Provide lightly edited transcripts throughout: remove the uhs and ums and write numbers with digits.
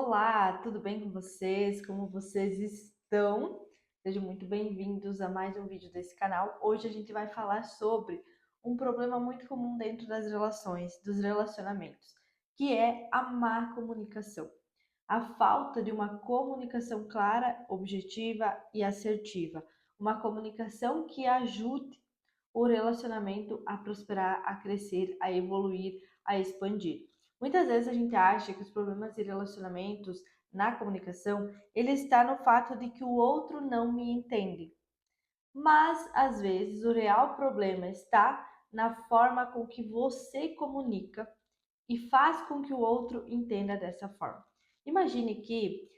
Olá, tudo bem com vocês? Como vocês estão? Sejam muito bem-vindos a mais um vídeo desse canal. Hoje a gente vai falar sobre um problema muito comum dentro das relações, dos relacionamentos, que é a má comunicação. A falta de uma comunicação clara, objetiva e assertiva. Uma comunicação que ajude o relacionamento a prosperar, a crescer, a evoluir, a expandir. Muitas vezes a gente acha que os problemas de relacionamentos na comunicação, ele está no fato de que o outro não me entende. Mas às vezes o real problema está na forma com que você comunica e faz com que o outro entenda dessa forma. Imagine que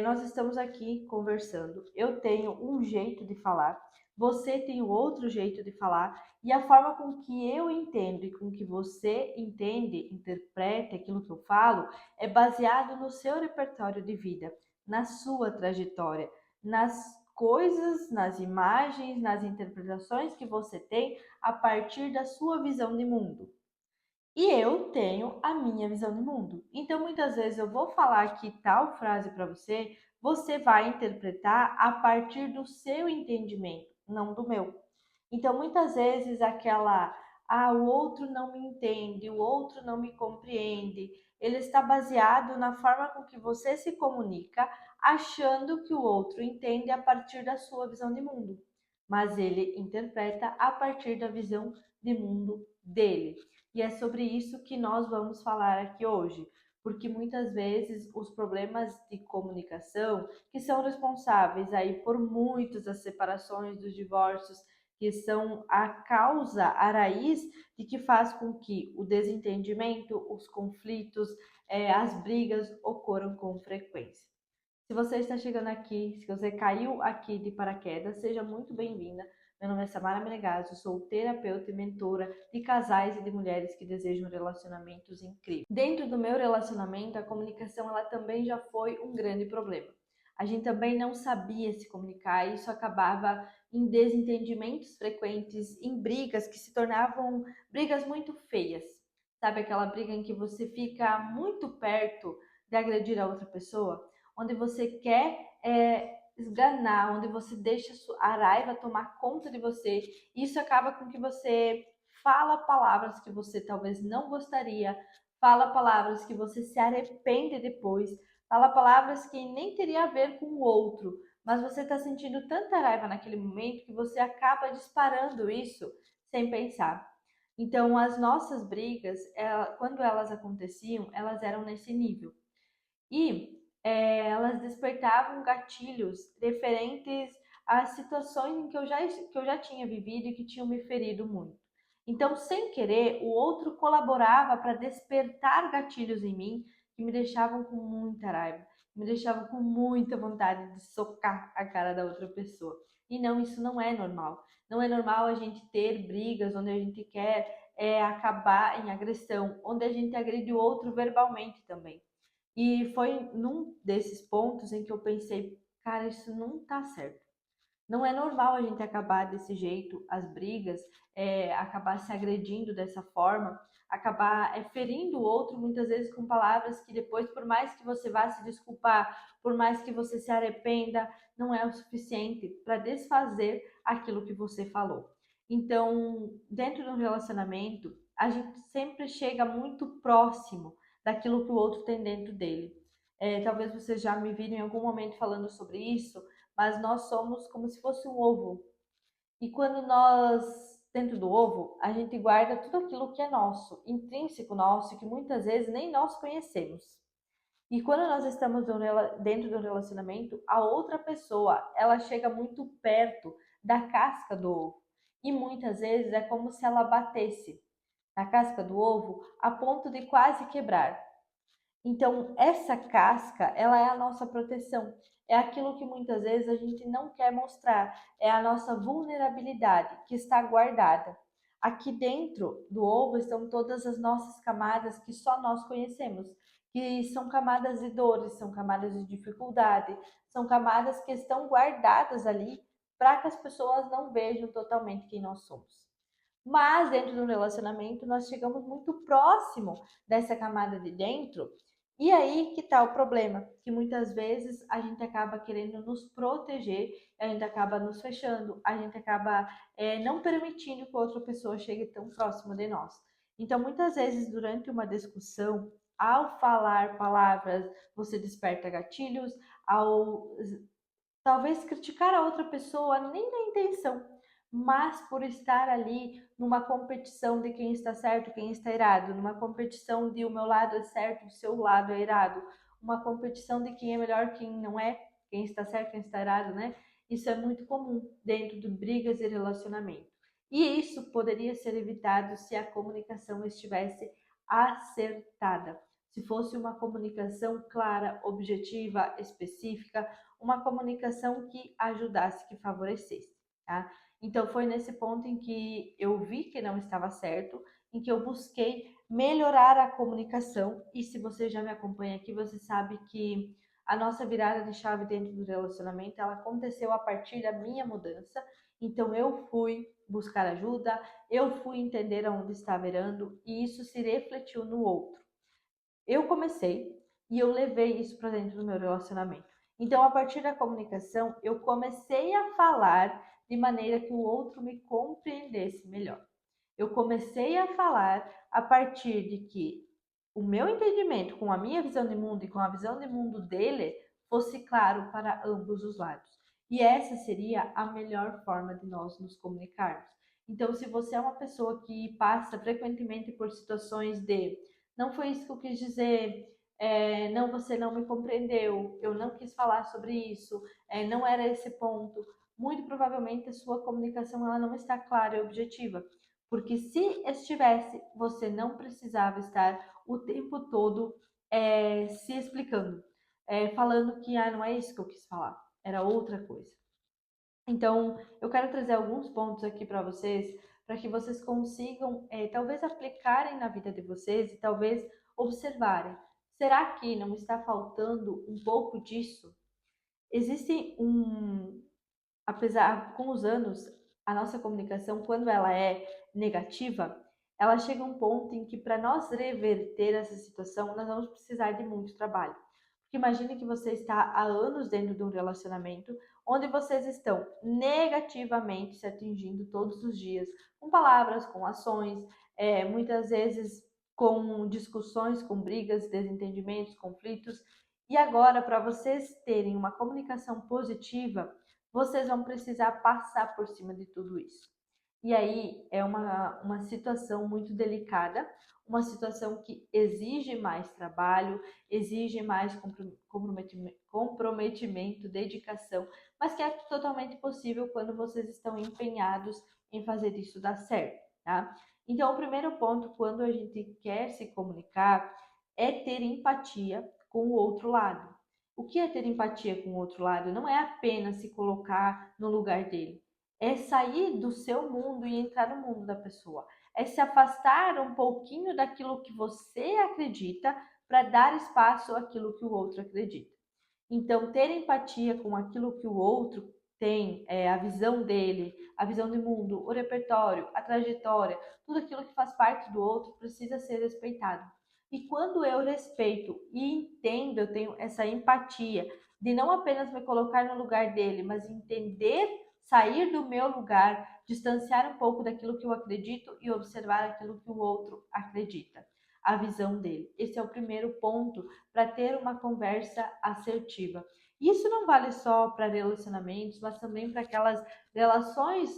nós estamos aqui conversando, eu tenho um jeito de falar, você tem outro jeito de falar, e a forma com que eu entendo e com que você entende, interpreta aquilo que eu falo, é baseado no seu repertório de vida, na sua trajetória, nas coisas, nas imagens, nas interpretações que você tem a partir da sua visão de mundo. E eu tenho a minha visão de mundo. Então, muitas vezes eu vou falar aqui tal frase para você, você vai interpretar a partir do seu entendimento, não do meu. Então, muitas vezes o outro não me entende, o outro não me compreende, ele está baseado na forma com que você se comunica, achando que o outro entende a partir da sua visão de mundo, mas ele interpreta a partir da visão de mundo dele. E é sobre isso que nós vamos falar aqui hoje, porque muitas vezes os problemas de comunicação, que são responsáveis aí por muitas das separações, dos divórcios, que são a causa, a raiz de que faz com que o desentendimento, os conflitos, as brigas ocorram com frequência. Se você está chegando aqui, se você caiu aqui de paraquedas, seja muito bem-vinda. Meu nome é Samara Menegasso, sou terapeuta e mentora de casais e de mulheres que desejam relacionamentos incríveis. Dentro do meu relacionamento, a comunicação ela também já foi um grande problema. A gente também não sabia se comunicar e isso acabava em desentendimentos frequentes, em brigas que se tornavam brigas muito feias. Sabe aquela briga em que você fica muito perto de agredir a outra pessoa? Onde você quer esganar, onde você deixa a raiva tomar conta de você. Isso acaba com que você fala palavras que você talvez não gostaria, fala palavras que você se arrepende depois, fala palavras que nem teria a ver com o outro, mas você está sentindo tanta raiva naquele momento que você acaba disparando isso sem pensar. Então, as nossas brigas, quando elas aconteciam, elas eram nesse nível. E elas despertavam gatilhos referentes a situações em que eu já tinha vivido e que tinham me ferido muito. Então, sem querer, o outro colaborava para despertar gatilhos em mim que me deixavam com muita raiva, me deixavam com muita vontade de socar a cara da outra pessoa. E não, isso não é normal. Não é normal a gente ter brigas onde a gente quer acabar em agressão, onde a gente agride o outro verbalmente também. E foi num desses pontos em que eu pensei, cara, isso não tá certo. Não é normal a gente acabar desse jeito, as brigas, acabar se agredindo dessa forma, acabar ferindo o outro muitas vezes com palavras que depois, por mais que você vá se desculpar, por mais que você se arrependa, não é o suficiente para desfazer aquilo que você falou. Então, dentro de um relacionamento, a gente sempre chega muito próximo daquilo que o outro tem dentro dele. Talvez vocês já me viram em algum momento falando sobre isso, mas nós somos como se fosse um ovo. E quando nós, dentro do ovo, a gente guarda tudo aquilo que é nosso, intrínseco nosso, que muitas vezes nem nós conhecemos. E quando nós estamos dentro de um relacionamento, a outra pessoa, ela chega muito perto da casca do ovo. E muitas vezes é como se ela batesse na casca do ovo a ponto de quase quebrar. Então, essa casca, ela é a nossa proteção. É aquilo que muitas vezes a gente não quer mostrar. É a nossa vulnerabilidade que está guardada. Aqui dentro do ovo estão todas as nossas camadas que só nós conhecemos, que são camadas de dores, são camadas de dificuldade, são camadas que estão guardadas ali para que as pessoas não vejam totalmente quem nós somos. Mas dentro do relacionamento nós chegamos muito próximo dessa camada de dentro E aí que tá o problema, que muitas vezes a gente acaba querendo nos proteger, a gente acaba nos fechando, a gente acaba não permitindo que outra pessoa chegue tão próximo de nós. Então, muitas vezes, durante uma discussão, ao falar palavras, você desperta gatilhos, ao talvez criticar a outra pessoa nem na intenção, mas por estar ali numa competição de quem está certo, quem está errado, numa competição de o meu lado é certo, o seu lado é errado, uma competição de quem é melhor, quem não é, quem está certo, quem está errado, né? Isso é muito comum dentro de brigas e relacionamento. E isso poderia ser evitado se a comunicação estivesse acertada. Se fosse uma comunicação clara, objetiva, específica, uma comunicação que ajudasse, que favorecesse, tá? Então foi nesse ponto em que eu vi que não estava certo, em que eu busquei melhorar a comunicação. E se você já me acompanha aqui, você sabe que a nossa virada de chave dentro do relacionamento, ela aconteceu a partir da minha mudança. Então eu fui buscar ajuda, eu fui entender aonde estava errando e isso se refletiu no outro. Eu comecei e eu levei isso para dentro do meu relacionamento. Então, a partir da comunicação, eu comecei a falar de maneira que o outro me compreendesse melhor. Eu comecei a falar a partir de que o meu entendimento com a minha visão de mundo e com a visão de mundo dele fosse claro para ambos os lados. E essa seria a melhor forma de nós nos comunicarmos. Então, se você é uma pessoa que passa frequentemente por situações de não foi isso que eu quis dizer, não, você não me compreendeu, eu não quis falar sobre isso, não era esse ponto, muito provavelmente a sua comunicação ela não está clara e objetiva. Porque se estivesse, você não precisava estar o tempo todo se explicando, falando que não é isso que eu quis falar, era outra coisa. Então, eu quero trazer alguns pontos aqui para vocês, para que vocês consigam, talvez, aplicarem na vida de vocês e talvez observarem. Será que não está faltando um pouco disso? Existe apesar, com os anos, a nossa comunicação, quando ela é negativa, ela chega a um ponto em que para nós reverter essa situação, nós vamos precisar de muito trabalho. Porque imagine que você está há anos dentro de um relacionamento onde vocês estão negativamente se atingindo todos os dias, com palavras, com ações, muitas vezes com discussões, com brigas, desentendimentos, conflitos. E agora, para vocês terem uma comunicação positiva, vocês vão precisar passar por cima de tudo isso. E aí é uma situação muito delicada, uma situação que exige mais trabalho, exige mais comprometimento, dedicação, mas que é totalmente possível quando vocês estão empenhados em fazer isso dar certo, tá? Então, o primeiro ponto, quando a gente quer se comunicar, é ter empatia com o outro lado. O que é ter empatia com o outro lado? Não é apenas se colocar no lugar dele, é sair do seu mundo e entrar no mundo da pessoa. É se afastar um pouquinho daquilo que você acredita para dar espaço àquilo que o outro acredita. Então, ter empatia com aquilo que o outro tem, a visão dele, a visão de mundo, o repertório, a trajetória, tudo aquilo que faz parte do outro precisa ser respeitado. E quando eu respeito e entendo, eu tenho essa empatia de não apenas me colocar no lugar dele, mas entender, sair do meu lugar, distanciar um pouco daquilo que eu acredito e observar aquilo que o outro acredita, a visão dele. Esse é o primeiro ponto para ter uma conversa assertiva. Isso não vale só para relacionamentos, mas também para aquelas relações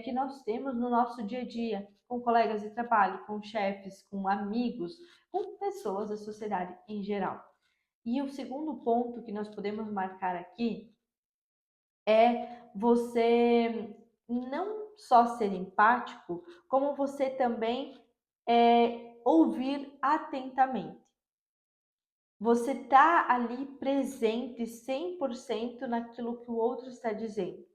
que nós temos no nosso dia a dia, com colegas de trabalho, com chefes, com amigos, com pessoas da sociedade em geral. E o segundo ponto que nós podemos marcar aqui é você não só ser empático, como você também ouvir atentamente. Você está ali presente 100% naquilo que o outro está dizendo.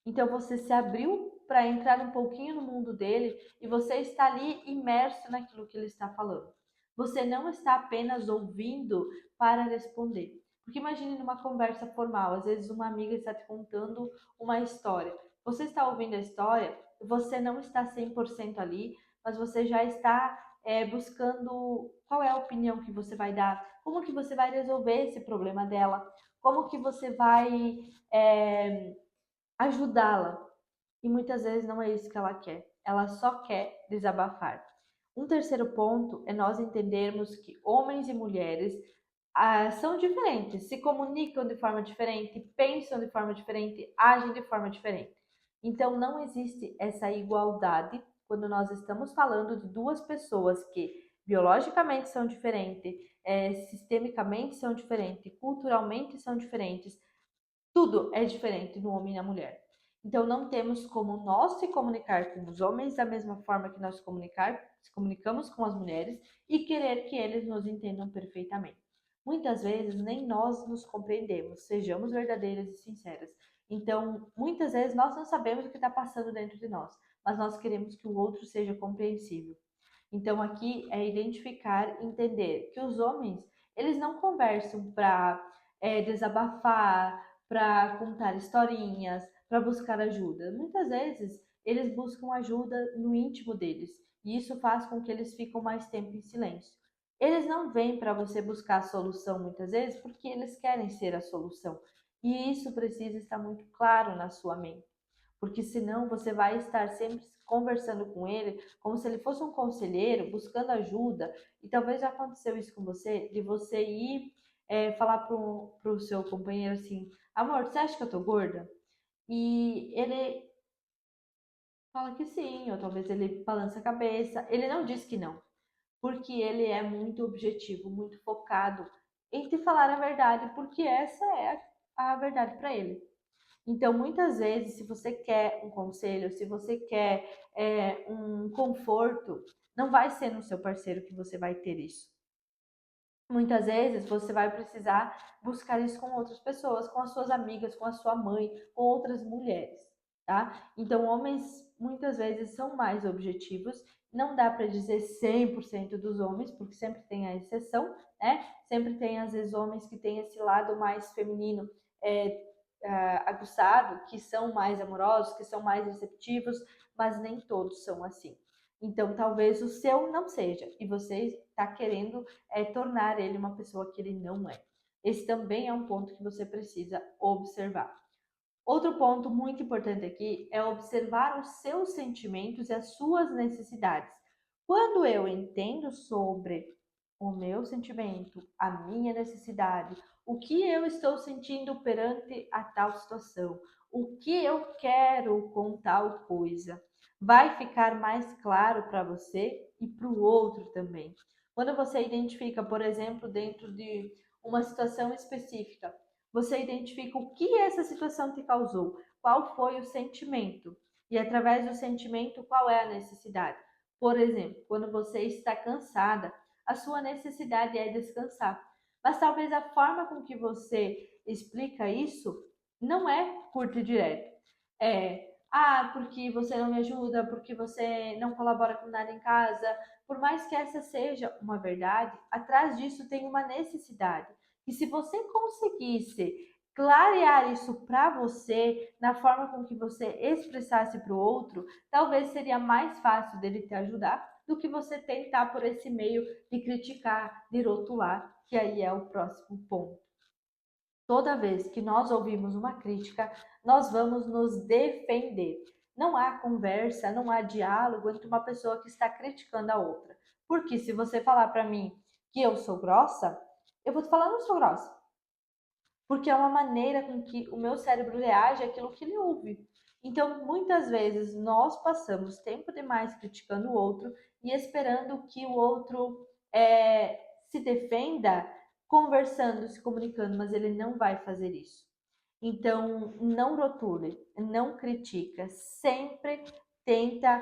Então você se abriu para entrar um pouquinho no mundo dele e você está ali imerso naquilo que ele está falando. Você não está apenas ouvindo para responder. Porque imagine numa conversa formal, às vezes uma amiga está te contando uma história. Você está ouvindo a história, você não está 100% ali, mas você já está buscando qual é a opinião que você vai dar, como que você vai resolver esse problema dela, como que você vai ajudá-la. E muitas vezes não é isso que ela quer. Ela só quer desabafar. Um terceiro ponto é nós entendermos que homens e mulheres são diferentes, se comunicam de forma diferente, pensam de forma diferente, agem de forma diferente. Então não existe essa igualdade quando nós estamos falando de duas pessoas que biologicamente são diferentes, sistemicamente são diferentes, culturalmente são diferentes, tudo é diferente no homem e na mulher. Então não temos como nós se comunicar com os homens da mesma forma que nós comunicamos com as mulheres e querer que eles nos entendam perfeitamente. Muitas vezes nem nós nos compreendemos, sejamos verdadeiras e sinceras. Então, muitas vezes nós não sabemos o que está passando dentro de nós, mas nós queremos que o outro seja compreensível. Então, aqui é identificar, entender que os homens, eles não conversam para desabafar, para contar historinhas, para buscar ajuda. Muitas vezes eles buscam ajuda no íntimo deles e isso faz com que eles fiquem mais tempo em silêncio. Eles não vêm para você buscar a solução muitas vezes porque eles querem ser a solução. E isso precisa estar muito claro na sua mente, porque senão você vai estar sempre conversando com ele como se ele fosse um conselheiro, buscando ajuda, e talvez já aconteceu isso com você, de você ir falar pro seu companheiro assim, amor, você acha que eu tô gorda? E ele fala que sim, ou talvez ele balança a cabeça, ele não diz que não, porque ele é muito objetivo, muito focado em te falar a verdade, porque essa é a verdade para ele. Então, muitas vezes, se você quer um conselho, se você quer um conforto, não vai ser no seu parceiro que você vai ter isso. Muitas vezes você vai precisar buscar isso com outras pessoas, com as suas amigas, com a sua mãe, com outras mulheres, tá? Então, homens muitas vezes são mais objetivos. Não dá para dizer 100% dos homens, porque sempre tem a exceção, né? Sempre tem, às vezes, homens que têm esse lado mais feminino aguçado, que são mais amorosos, que são mais receptivos, mas nem todos são assim. Então, talvez o seu não seja, e você está querendo tornar ele uma pessoa que ele não é. Esse também é um ponto que você precisa observar. Outro ponto muito importante aqui é observar os seus sentimentos e as suas necessidades. Quando eu entendo sobre o meu sentimento, a minha necessidade, o que eu estou sentindo perante a tal situação, o que eu quero com tal coisa, vai ficar mais claro para você e para o outro também. Quando você identifica, por exemplo, dentro de uma situação específica, você identifica o que essa situação te causou, qual foi o sentimento, e através do sentimento, qual é a necessidade. Por exemplo, quando você está cansada, a sua necessidade é descansar. Mas talvez a forma com que você explica isso não é curto e direto. Porque você não me ajuda, porque você não colabora com nada em casa. Por mais que essa seja uma verdade, atrás disso tem uma necessidade. E se você conseguisse clarear isso para você, na forma com que você expressasse para o outro, talvez seria mais fácil dele te ajudar do que você tentar por esse meio de criticar, de rotular, que aí é o próximo ponto. Toda vez que nós ouvimos uma crítica, nós vamos nos defender. Não há conversa, não há diálogo entre uma pessoa que está criticando a outra. Porque se você falar para mim que eu sou grossa, eu vou te falar, não sou grossa. Porque é uma maneira com que o meu cérebro reage àquilo que ele ouve. Então, muitas vezes, nós passamos tempo demais criticando o outro e esperando que o outro se defenda conversando, se comunicando, mas ele não vai fazer isso. Então, não rotule, não critica, sempre tenta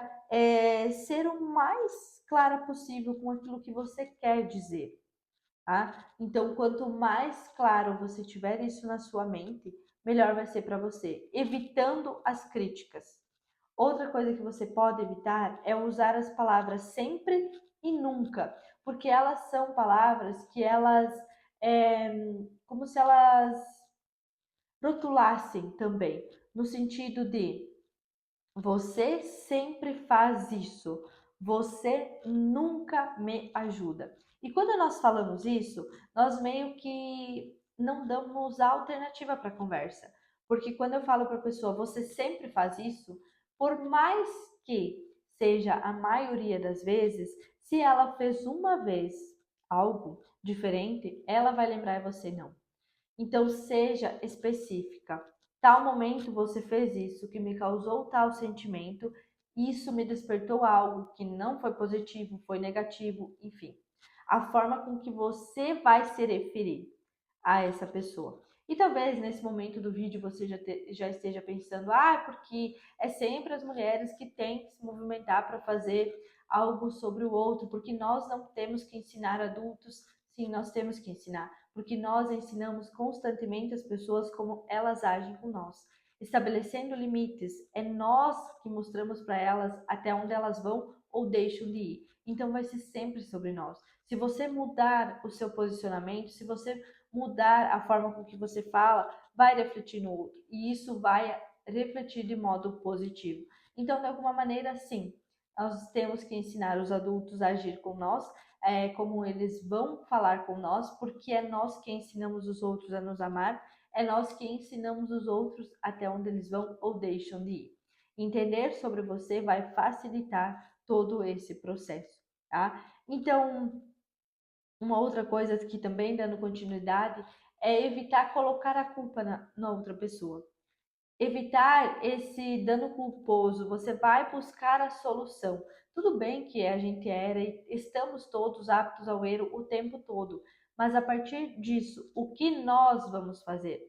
ser o mais clara possível com aquilo que você quer dizer. Tá? Então, quanto mais claro você tiver isso na sua mente, melhor vai ser para você, evitando as críticas. Outra coisa que você pode evitar é usar as palavras sempre e nunca, porque elas são palavras que elas como se elas rotulassem também, no sentido de você sempre faz isso, Você nunca me ajuda. E quando nós falamos isso, nós meio que não damos alternativa para a conversa. Porque quando eu falo para a pessoa, você sempre faz isso, por mais que seja a maioria das vezes, se ela fez uma vez algo diferente, ela vai lembrar e você não. Então, seja específica. Tal momento você fez isso que me causou tal sentimento, isso me despertou algo que não foi positivo, foi negativo, enfim. A forma com que você vai se referir a essa pessoa. E talvez nesse momento do vídeo você já esteja pensando, porque é sempre as mulheres que têm que se movimentar para fazer algo sobre o outro, porque nós não temos que ensinar adultos. Sim, nós temos que ensinar, porque nós ensinamos constantemente as pessoas como elas agem com nós. Estabelecendo limites, é nós que mostramos para elas até onde elas vão ou deixam de ir. Então vai ser sempre sobre nós. Se você mudar o seu posicionamento, se você mudar a forma com que você fala, vai refletir no outro. E isso vai refletir de modo positivo. Então, de alguma maneira, sim, nós temos que ensinar os adultos a agir com nós, como eles vão falar com nós, porque é nós que ensinamos os outros a nos amar, é nós que ensinamos os outros até onde eles vão ou deixam de ir. Entender sobre você vai facilitar todo esse processo, tá? Então, uma outra coisa que também dando continuidade é evitar colocar a culpa na outra pessoa. Evitar esse dano culposo, você vai buscar a solução. Tudo bem que a gente era e estamos todos aptos ao erro o tempo todo, mas a partir disso, o que nós vamos fazer?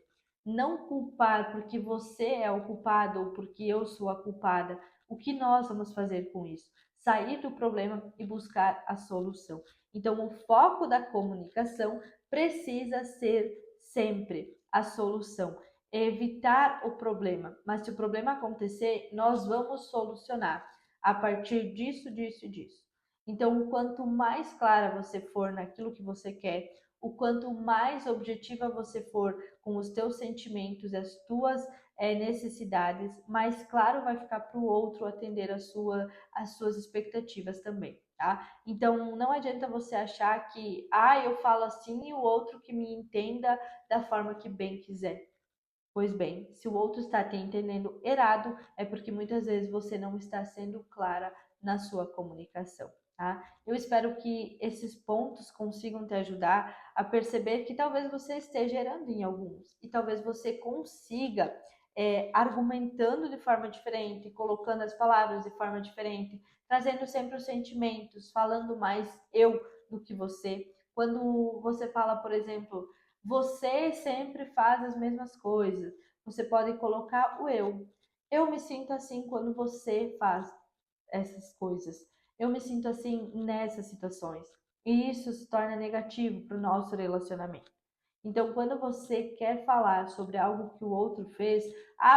Não culpar porque você é o culpado ou porque eu sou a culpada. O que nós vamos fazer com isso? Sair do problema e buscar a solução. Então, o foco da comunicação precisa ser sempre a solução, evitar o problema. Mas se o problema acontecer, nós vamos solucionar a partir disso, disso e disso. Então, quanto mais clara você for naquilo que você quer, o quanto mais objetiva você for com os teus sentimentos, as tuas necessidades, mais claro vai ficar para o outro atender as suas expectativas também, tá? Então, não adianta você achar que, eu falo assim e o outro que me entenda da forma que bem quiser. Pois bem, se o outro está te entendendo errado, é porque muitas vezes você não está sendo clara na sua comunicação, tá? Eu espero que esses pontos consigam te ajudar a perceber que talvez você esteja errando em alguns e talvez você consiga, argumentando de forma diferente, colocando as palavras de forma diferente, trazendo sempre os sentimentos, falando mais eu do que você. Quando você fala, por exemplo, você sempre faz as mesmas coisas. Você pode colocar o eu. Eu me sinto assim quando você faz essas coisas. Eu me sinto assim nessas situações. E isso se torna negativo para o nosso relacionamento. Então, quando você quer falar sobre algo que o outro fez,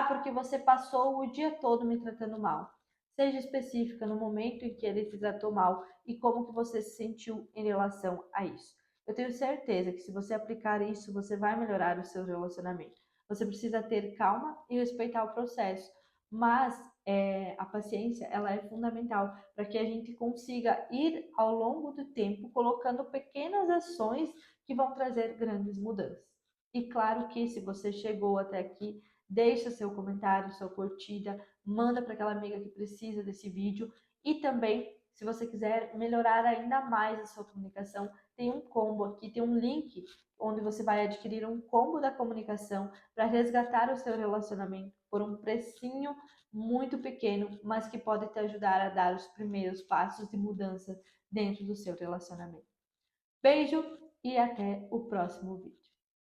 porque você passou o dia todo me tratando mal. Seja específica no momento em que ele te tratou mal e como que você se sentiu em relação a isso. Eu tenho certeza que se você aplicar isso, você vai melhorar o seu relacionamento. Você precisa ter calma e respeitar o processo, mas a paciência ela é fundamental para que a gente consiga ir ao longo do tempo colocando pequenas ações que vão trazer grandes mudanças. E claro que se você chegou até aqui, deixa seu comentário, sua curtida, manda para aquela amiga que precisa desse vídeo e também, se você quiser melhorar ainda mais a sua comunicação, tem um combo aqui, tem um link onde você vai adquirir um combo da comunicação para resgatar o seu relacionamento por um precinho muito pequeno, mas que pode te ajudar a dar os primeiros passos de mudança dentro do seu relacionamento. Beijo e até o próximo vídeo.